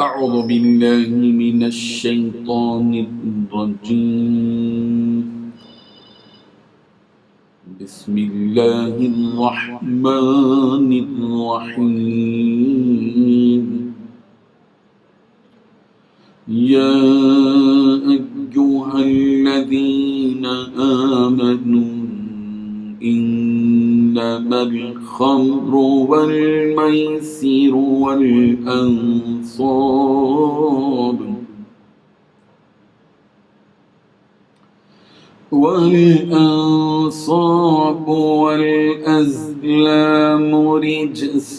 أعوذ بالله من الشيطان الرجيم بسم الله الرحمن الرحيم يا أيها الذين آمنوا إنما الخمر والميسر والأنصاب والأزلام رجس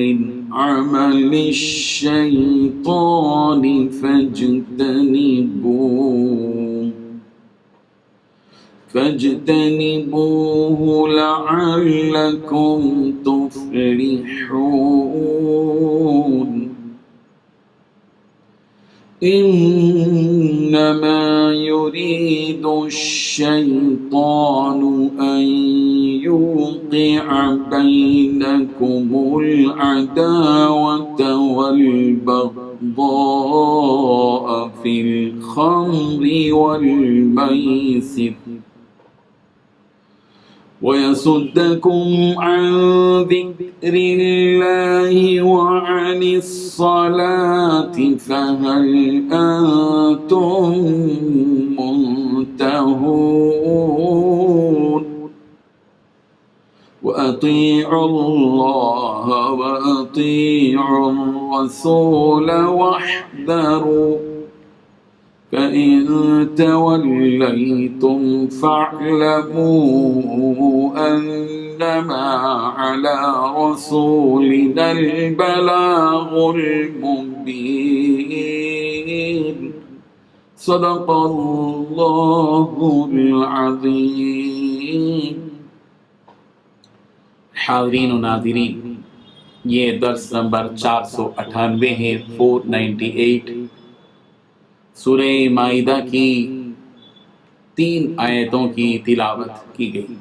من عمل الشيطان فاجتنبوه لعلكم تفلحون إنما يريد الشيطان أن يوقع بينكم العداوة والبغضاء في الخمر والميسر ويصدكم عن ذكر الله وعن الصلاة فهل أنتم منتهون وأطيعوا الله وأطيعوا الرسول واحذروا فإن توليتم فاعلموا أنما على رسولنا البلاغ المبين صدق الله العظيم. حاضرین و ناظرین، یہ درس نمبر 498 ہے، 498 سورہ مائدہ کی 3 آیتوں کی تلاوت کی گئی.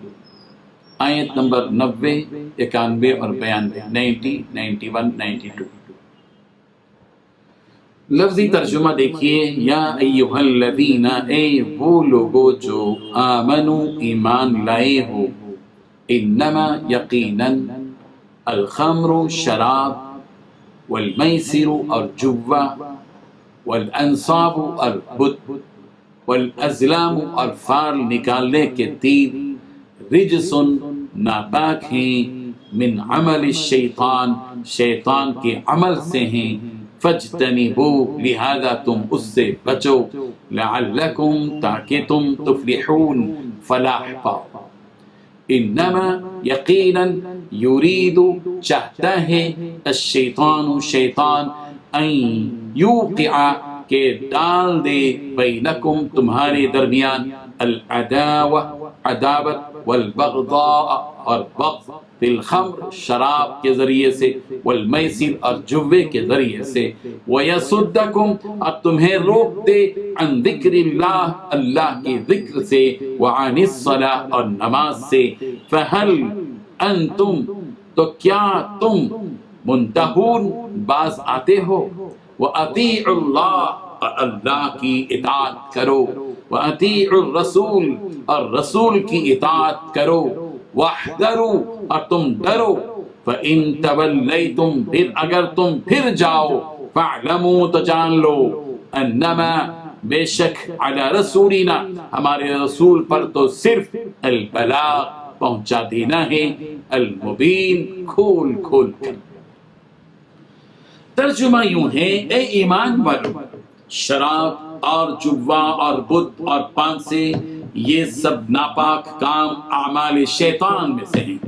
آیت نمبر 90، 91 اور 92، 90، 91، 92. لفظی ترجمہ دیکھیے. یا ایھا الذین، اے وہ لوگو جو آمنو ایمان لائے ہو، انما یقیناً، الخمر شراب، والمیسر اور جوا، والانصاب اور بت، والازلام اور فال نکالنے کے تیر، رجس ناپاک ہیں، من عمل الشیطان شیطان کے عمل سے ہیں، فاجتنبوا لہذا تم اس سے بچو، لعلکم تاکہ تم تفلحون فلاح پاؤ. انما یقیناً، یرید چاہتا ہے، الشیطان شیطان، ان یوقع کہ ڈال دے، بینکم تمہارے درمیان، العداوہ عداوت، والبغضاء اور بغض، فی الخمر شراب کے ذریعے سے، والمیسر اور جوے کے ذریعے سے، ویصدکم اور تمہیں روک دے، عن ذکر اللہ اللہ کے ذکر سے، وعن الصلاۃ اور نماز سے، فہل انتم تو کیا تم، منتہون باز آتے ہو، وَأَطِيعُوا اللَّهَ اور اللہ کی اطاعت کرو، وَأَطِيعُوا الرَّسُولَ اور رسول کی اطاعت کرو، وَاحْذَرُوا اور تم ڈرو، فَإِن تَوَلَّيْتُمْ پھر اگر تم پھر جاؤ، فَاعْلَمُوا تو جان لو، أَنَّمَا بے شک عَلَى رَسُولِنَا ہمارے رسول پر تو صرف البلاغ پہنچا دینا ہے، المبین کھول کھول کر. ترجمہ یوں ہے، اے ایمان والو، شراب اور جوا اور بت اور پانسے یہ سب ناپاک کام اعمال شیطان میں سے ہیں،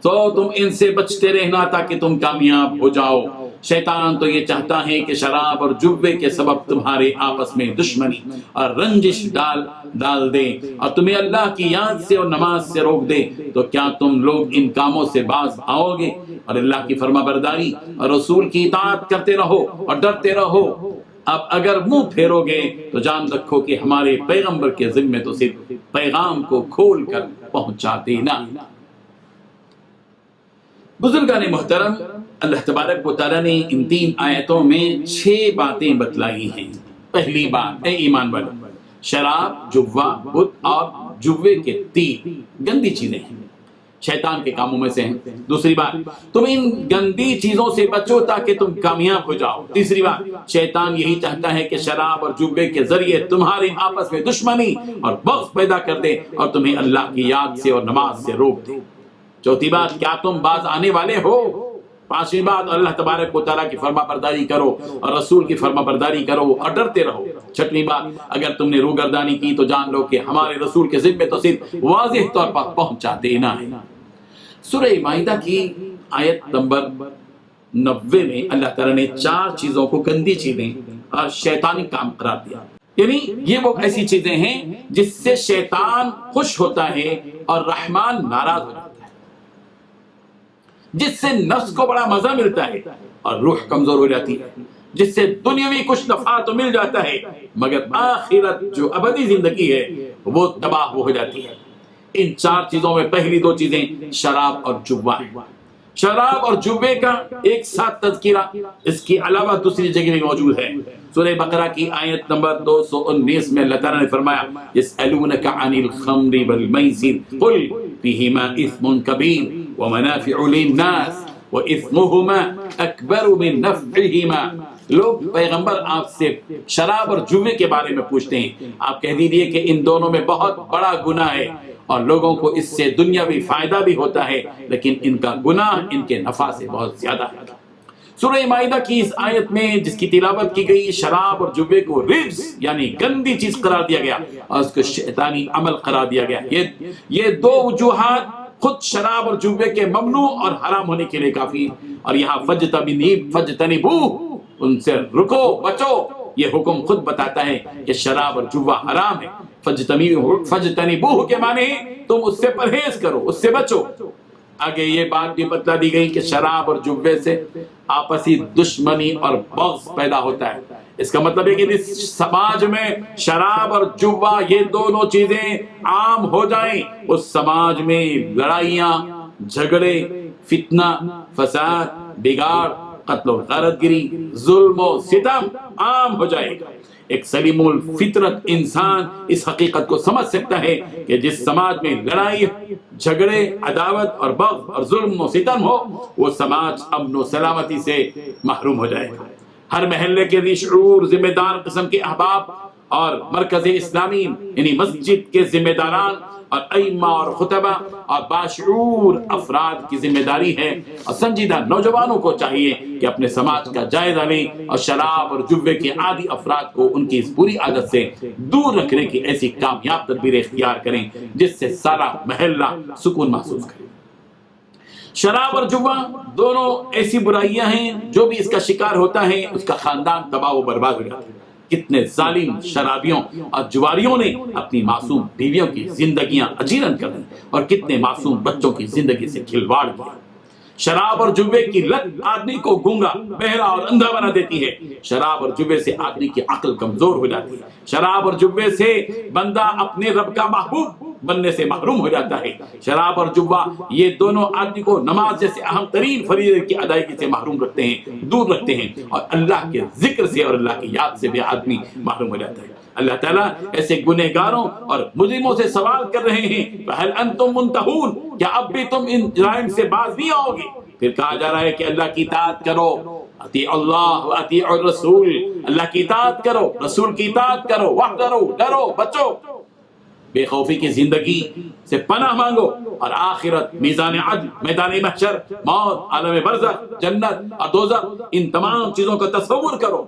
تو تم ان سے بچتے رہنا تاکہ تم کامیاب ہو جاؤ. شیطان تو یہ چاہتا ہے کہ شراب اور جوے کے سبب تمہارے آپس میں دشمنی اور رنجش ڈال دے اور تمہیں اللہ کی یاد سے اور نماز سے روک دے. تو کیا تم لوگ ان کاموں سے باز آؤ گے اور اللہ کی فرما برداری اور رسول کی اطاعت کرتے رہو اور ڈرتے رہو. اب اگر منہ پھیرو گے تو جان رکھو کہ ہمارے پیغمبر کے ذمے تو صرف پیغام کو کھول کر پہنچا دینا. بزرگان محترم، اللہ تبارک و تعالیٰ نے ان 3 آیتوں میں 6 باتیں بتلائی ہیں۔ پہلی بات، اے ایمان والو، شراب، جوا، بت اور جوے کے تیر گندی چیزیں ہیں، شیطان کے کاموں میں سے ہیں۔ دوسری بات، تم ان گندی چیزوں سے بچو تاکہ تم کامیاب ہو جاؤ۔ تیسری بات، شیطان یہی چاہتا ہے کہ شراب اور جوے کے ذریعے تمہارے آپس میں دشمنی اور بغض پیدا کر دے اور تمہیں اللہ کی یاد سے اور نماز سے روک دے۔ چوتھی بات، کیا تم باز آنے والے ہو؟ پانچویں بات، اللہ تبارک و تعالیٰ کی فرما برداری کرو اور رسول کی فرما برداری کرو اور ڈرتے رہو۔ چھٹویں بات، اگر تم نے روگردانی کی تو جان لو کہ ہمارے رسول کے ذمے تو صرف واضح طور پر پہنچا دینا ہے۔ سورہ مائدہ کی آیت نمبر 90 میں اللہ تعالیٰ نے 4 چیزوں کو گندی چیزیں اور شیطانی کام قرار دیا، یعنی یہ وہ ایسی چیزیں ہیں جس سے شیطان خوش ہوتا ہے اور رحمان ناراض ہو جاتا ہے، جس سے نفس کو بڑا مزہ ملتا ہے اور روح کمزور ہو جاتی ہے، جس سے دنیاوی کچھ نفع تو مل جاتا ہے مگر آخرت جو ابدی زندگی ہے وہ تباہ ہو جاتی ہے۔ ان 4 چیزوں میں پہلی 2 چیزیں شراب اور جوا ہیں۔ شراب اور جوے کا ایک ساتھ تذکرہ اس کی علاوہ دوسری جگہ میں موجود ہے۔ سورہ بقرہ کی آیت نمبر 219 میں اللہ تعالیٰ نے فرمایا يَسْأَلُونَكَ عَنِ الْخَمْرِ وَالْمَيْسِرِ قُلْ فِيهِمَا إِثْمٌ كَبِيرٌ وَمَنَافِعُ لِلنَّاسِ وَإِثْمُهُمَا أَكْبَرُ مِن نَفْعِهِمَا۔ لوگ پیغمبر آپ سے شراب اور جوے کے بارے میں پوچھتے ہیں، آپ کہہ دیجئے کہ ان دونوں میں بہت بڑا گناہ ہے اور لوگوں کو اس سے دنیاوی فائدہ بھی ہوتا ہے لیکن ان کا گناہ ان کے نفع سے بہت زیادہ ہے۔ سورہ مائدہ کی اس آیت میں جس کی تلاوت کی گئی، شراب اور جوے کو رجس یعنی گندی چیز قرار دیا گیا اور اس کو شیطانی عمل قرار دیا گیا۔ یہ 2 وجوہات خود شراب اور جوے کے ممنوع اور حرام ہونے کے لیے کافی، اور یہاں فجتنبوہ، ان سے رکو، بچو، یہ حکم خود بتاتا ہے کہ شراب اور جوا حرام ہے۔ فجتنبوہ کے معنی تم اس سے پرہیز کرو، اس سے بچو۔ آگے یہ بات بھی بتلا دی گئی کہ شراب اور جوے سے آپسی دشمنی اور بغض پیدا ہوتا ہے۔ اس کا مطلب ہے کہ اس سماج میں شراب اور جوا یہ دونوں چیزیں عام ہو جائیں، اس سماج میں لڑائیاں، جھگڑے، فتنہ، فساد، بگاڑ، قتل و غارت گری، ظلم و ستم عام ہو جائے گا۔ ایک سلیم الفطرت انسان اس حقیقت کو سمجھ سکتا ہے کہ جس سماج میں لڑائی، جھگڑے، عداوت اور بغض اور ظلم و ستم ہو وہ سماج امن و سلامتی سے محروم ہو جائے گا۔ ہر محلے کے ذی شعور ذمہ دار قسم کے احباب اور مرکز اسلامی یعنی مسجد کے ذمہ داران اور ائمہ اور خطبہ اور باشعور افراد کی ذمہ داری ہے، اور سنجیدہ نوجوانوں کو چاہیے کہ اپنے سماج کا جائزہ لیں اور شراب اور جوے کے عادی افراد کو ان کی اس بری عادت سے دور رکھنے کی ایسی کامیاب تدبیر اختیار کریں جس سے سارا محلہ سکون محسوس کرے۔ شراب اور جوا دونوں ایسی برائیاں ہیں جو بھی اس کا شکار ہوتا ہے اس کا خاندان تباہ و برباد ہو جاتا ہے۔ کتنے ظالم شرابیوں اور جواریوں نے اپنی معصوم بیویوں کی زندگیاں اجیرن کر دی اور کتنے معصوم بچوں کی زندگی سے کھلواڑ کیا۔ شراب اور جوے کی لت آدمی کو گونگا، بہرا اور اندھا بنا دیتی ہے۔ شراب اور جوے سے آدمی کی عقل کمزور ہو جاتی ہے۔ شراب اور جوے سے بندہ اپنے رب کا محبوب بننے سے محروم ہو جاتا ہے۔ شراب اور جوا یہ دونوں آدمی کو نماز جیسے اہم ترین فریضے کی ادائیگی سے محروم رکھتے ہیں، دور رکھتے ہیں، اور اللہ کے ذکر سے اور اللہ کی یاد سے بھی آدمی محروم ہو جاتا ہے۔ اللہ تعالیٰ ایسے گنہگاروں اور مجرموں سے سوال کر رہے ہیں فَهَلْ أَنْتُمْ مُنْتَهُونَ، کیا اب بھی تم ان جرائم سے باز نہیں آؤ گے؟ پھر کہا جا رہا ہے کہ اللہ کی اطاعت کرو، اطیع اللہ و اطیع الرسول، اللہ کی اطاعت کرو، رسول کی اطاعت کرو، واحذروا، ڈرو، بچو، بے خوفی کی زندگی سے پناہ مانگو، اور آخرت، میزان عدل، میدان محشر، موت، عالم برزخ، جنت اور دوزخ، ان تمام چیزوں کا تصور کرو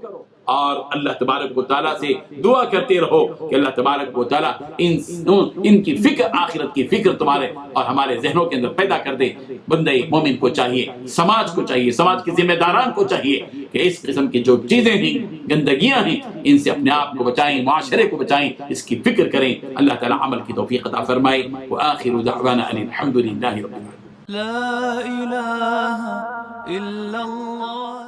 اور اللہ تبارک و تعالیٰ سے دعا کرتے رہو کہ اللہ تبارک و تعالیٰ ان کی فکر، آخرت کی فکر تمہارے اور ہمارے ذہنوں کے اندر پیدا کر دے۔ بندہ مومن کو چاہیے، سماج کو چاہیے، سماج کے ذمہ داران کو چاہیے کہ اس قسم کی جو چیزیں ہیں، گندگیاں ہیں، ان سے اپنے آپ کو بچائیں، معاشرے کو بچائیں، اس کی فکر کریں۔ اللہ تعالیٰ عمل کی توفیق عطا فرمائے۔ وآخر دعوانا ان الحمد للہ رب العالمین۔ لا إله إلا الله